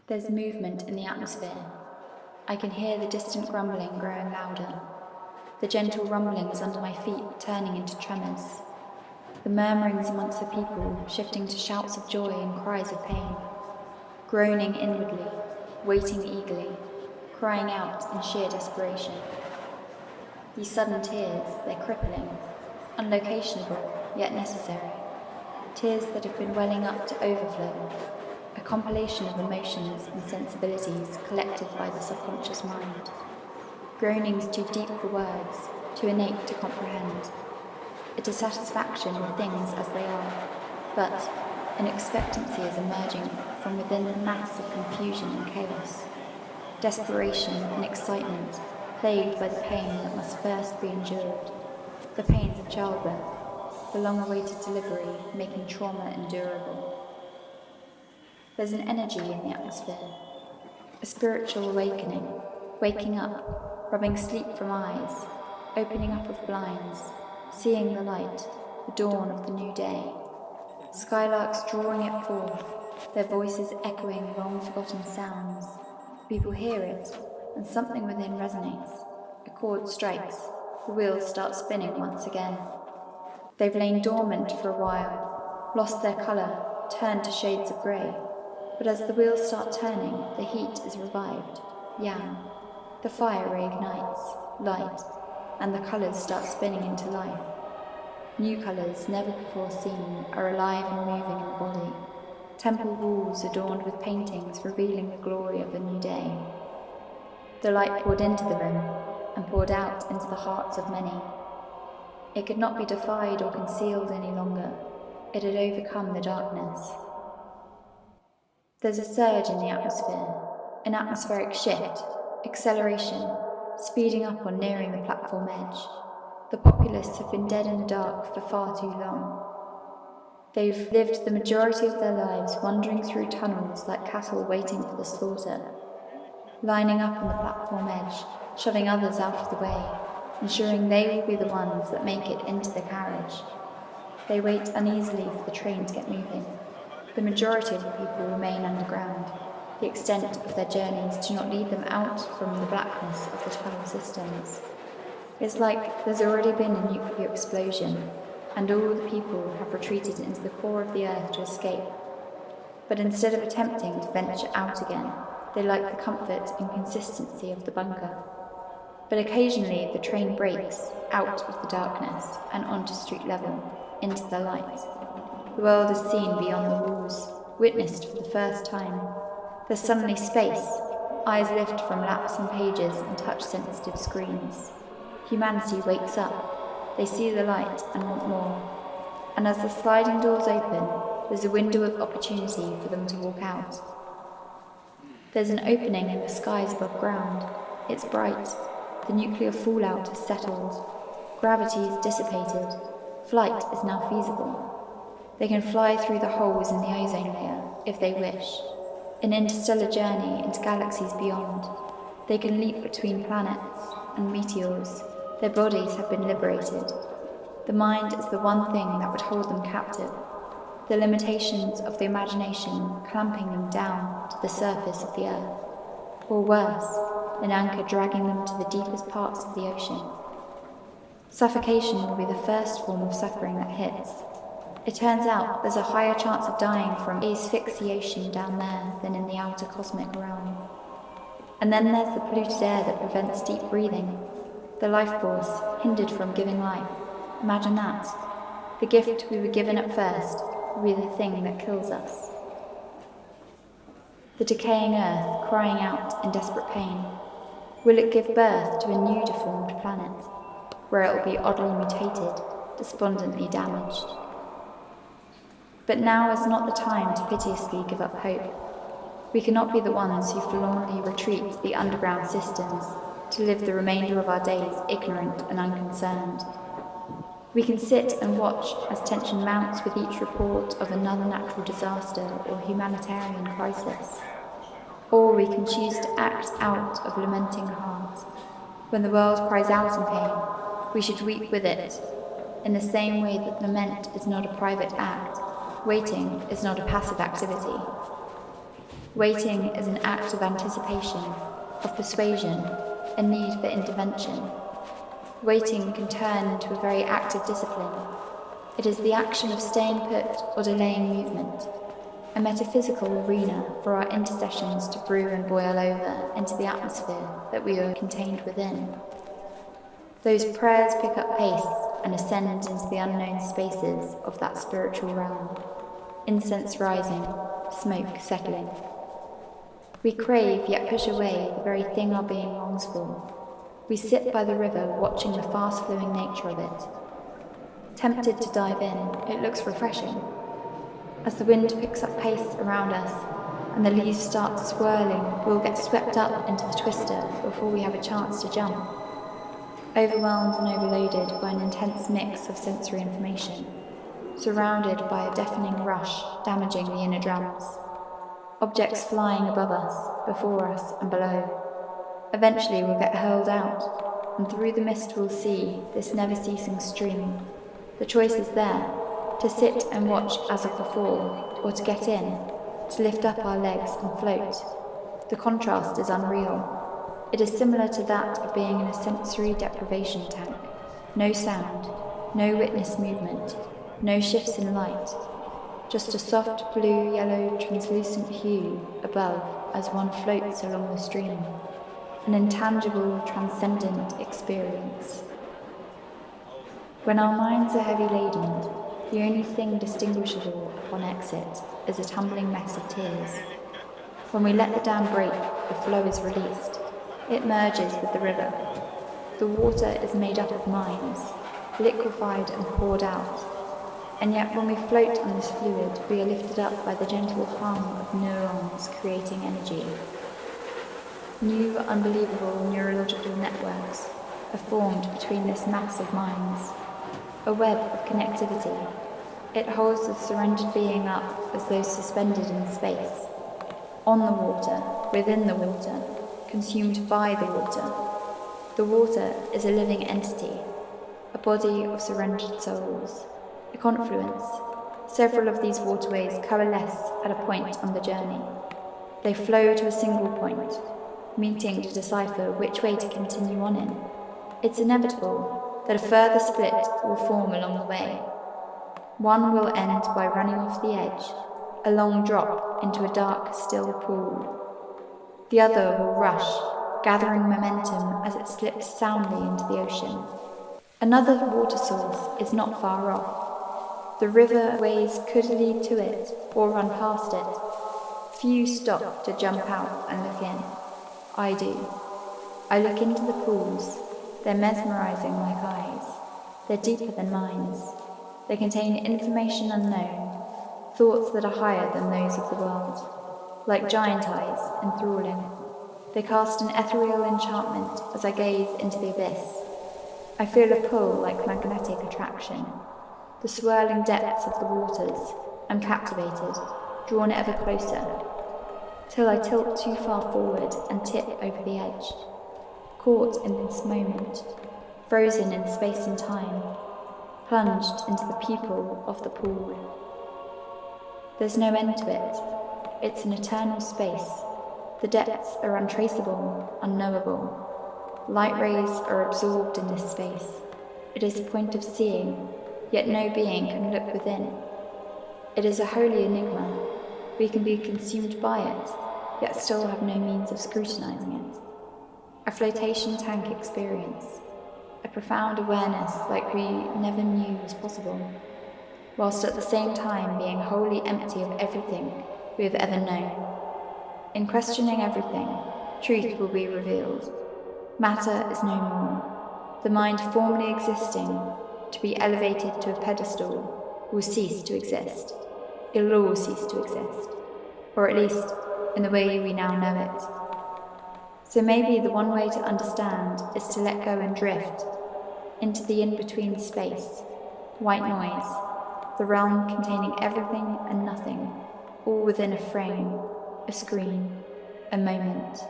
There's movement in the atmosphere. I can hear the distant grumbling growing louder, the gentle rumblings under my feet turning into tremors, the murmurings amongst the people shifting to shouts of joy and cries of pain, groaning inwardly, waiting eagerly, crying out in sheer desperation. These sudden tears, they're crippling, unlocationable, yet necessary. Tears that have been welling up to overflow, a compilation of emotions and sensibilities collected by the subconscious mind. Groanings too deep for words, too innate to comprehend. A dissatisfaction with things as they are, but an expectancy is emerging from within the mass of confusion and chaos. Desperation and excitement, plagued by the pain that must first be endured. The pains of childbirth, the long-awaited delivery, making trauma endurable. There's an energy in the atmosphere, a spiritual awakening, waking up, rubbing sleep from eyes, opening up of blinds, seeing the light, the dawn of the new day. Skylarks drawing it forth, their voices echoing long-forgotten sounds. People hear it, and something within resonates. A chord strikes, the wheels start spinning once again. They've lain dormant for a while, lost their colour, turned to shades of grey. But as the wheels start turning, the heat is revived, yang. The fire reignites, light, and the colours start spinning into life. New colours, never before seen, are alive and moving in the body. Temple walls adorned with paintings revealing the glory of a new day. The light poured into the room and poured out into the hearts of many. It could not be defied or concealed any longer. It had overcome the darkness. There's a surge in the atmosphere, an atmospheric shift, acceleration, speeding up or nearing the platform edge. The populace have been dead in the dark for far too long. They've lived the majority of their lives wandering through tunnels like cattle waiting for the slaughter, lining up on the platform edge, shoving others out of the way, ensuring they will be the ones that make it into the carriage. They wait uneasily for the train to get moving. The majority of the people remain underground. The extent of their journeys do not lead them out from the blackness of the tunnel systems. It's like there's already been a nuclear explosion, and all the people have retreated into the core of the earth to escape. But instead of attempting to venture out again, they like the comfort and consistency of the bunker. But occasionally the train breaks out of the darkness and onto street level, into the light. The world is seen beyond the walls, witnessed for the first time. There's suddenly space, eyes lift from laps on pages and touch-sensitive screens. Humanity wakes up. They see the light and want more. And as the sliding doors open, there's a window of opportunity for them to walk out. There's an opening in the skies above ground. It's bright. The nuclear fallout has settled. Gravity is dissipated. Flight is now feasible. They can fly through the holes in the ozone layer, if they wish. An interstellar journey into galaxies beyond. They can leap between planets and meteors. Their bodies have been liberated. The mind is the one thing that would hold them captive. The limitations of the imagination clamping them down to the surface of the earth. Or worse, an anchor dragging them to the deepest parts of the ocean. Suffocation will be the first form of suffering that hits. It turns out there's a higher chance of dying from asphyxiation down there than in the outer cosmic realm. And then there's the polluted air that prevents deep breathing. The life force, hindered from giving life. Imagine that. The gift we were given at first will be the thing that kills us. The decaying earth crying out in desperate pain. Will it give birth to a new deformed planet, where it will be oddly mutated, despondently damaged? But now is not the time to piteously give up hope. We cannot be the ones who forlornly retreat to the underground systems to live the remainder of our days ignorant and unconcerned. We can sit and watch as tension mounts with each report of another natural disaster or humanitarian crisis. Or we can choose to act out of lamenting heart. When the world cries out in pain, we should weep with it, in the same way that lament is not a private act. Waiting is not a passive activity. Waiting is an act of anticipation, of persuasion, a need for intervention. Waiting can turn into a very active discipline. It is the action of staying put or delaying movement, a metaphysical arena for our intercessions to brew and boil over into the atmosphere that we are contained within. Those prayers pick up pace and ascend into the unknown spaces of that spiritual realm, incense rising, smoke settling. We crave yet push away the very thing our being longs for. We sit by the river watching the fast-flowing nature of it. Tempted to dive in, it looks refreshing. As the wind picks up pace around us and the leaves start swirling, we'll get swept up into the twister before we have a chance to jump. Overwhelmed and overloaded by an intense mix of sensory information, surrounded by a deafening rush damaging the inner drums. Objects flying above us, before us and below. Eventually we'll get hurled out, and through the mist we'll see this never-ceasing stream. The choice is there, to sit and watch as of before, or to get in, to lift up our legs and float. The contrast is unreal. It is similar to that of being in a sensory deprivation tank. No sound, no witness movement, no shifts in light. Just a soft blue-yellow translucent hue above as one floats along the stream. An intangible, transcendent experience. When our minds are heavy laden, the only thing distinguishable upon exit is a tumbling mess of tears. When we let the dam break, the flow is released. It merges with the river. The water is made up of minds, liquefied and poured out. And yet when we float on this fluid, we are lifted up by the gentle hum of neurons creating energy. New, unbelievable neurological networks are formed between this mass of minds, a web of connectivity. It holds the surrendered being up as though suspended in space, on the water, within the water, consumed by the water. The water is a living entity, a body of surrendered souls. A confluence. Several of these waterways coalesce at a point on the journey. They flow to a single point, meeting to decipher which way to continue on in. It's inevitable that a further split will form along the way. One will end by running off the edge, a long drop into a dark, still pool. The other will rush, gathering momentum as it slips soundly into the ocean. Another water source is not far off. The river ways could lead to it or run past it. Few stop to jump out and look in. I do. I look into the pools. They're mesmerizing like eyes. They're deeper than minds. They contain information unknown, thoughts that are higher than those of the world. Like giant eyes, enthralling. They cast an ethereal enchantment as I gaze into the abyss. I feel a pull like magnetic attraction. The swirling depths of the waters, I'm captivated, drawn ever closer, till I tilt too far forward and tip over the edge, caught in this moment, frozen in space and time, plunged into the pupil of the pool. There's no end to it. It's an eternal space. The depths are untraceable, unknowable. Light rays are absorbed in this space. It is a point of seeing, yet no being can look within. It is a holy enigma. We can be consumed by it, yet still have no means of scrutinizing it. A flotation tank experience, a profound awareness like we never knew was possible, whilst at the same time being wholly empty of everything we have ever known. In questioning everything, truth will be revealed. Matter is no more. The mind formerly existing, to be elevated to a pedestal, will cease to exist. It will all cease to exist, or at least in the way we now know it. So maybe the one way to understand is to let go and drift into the in-between space, white noise, the realm containing everything and nothing, all within a frame, a screen, a moment.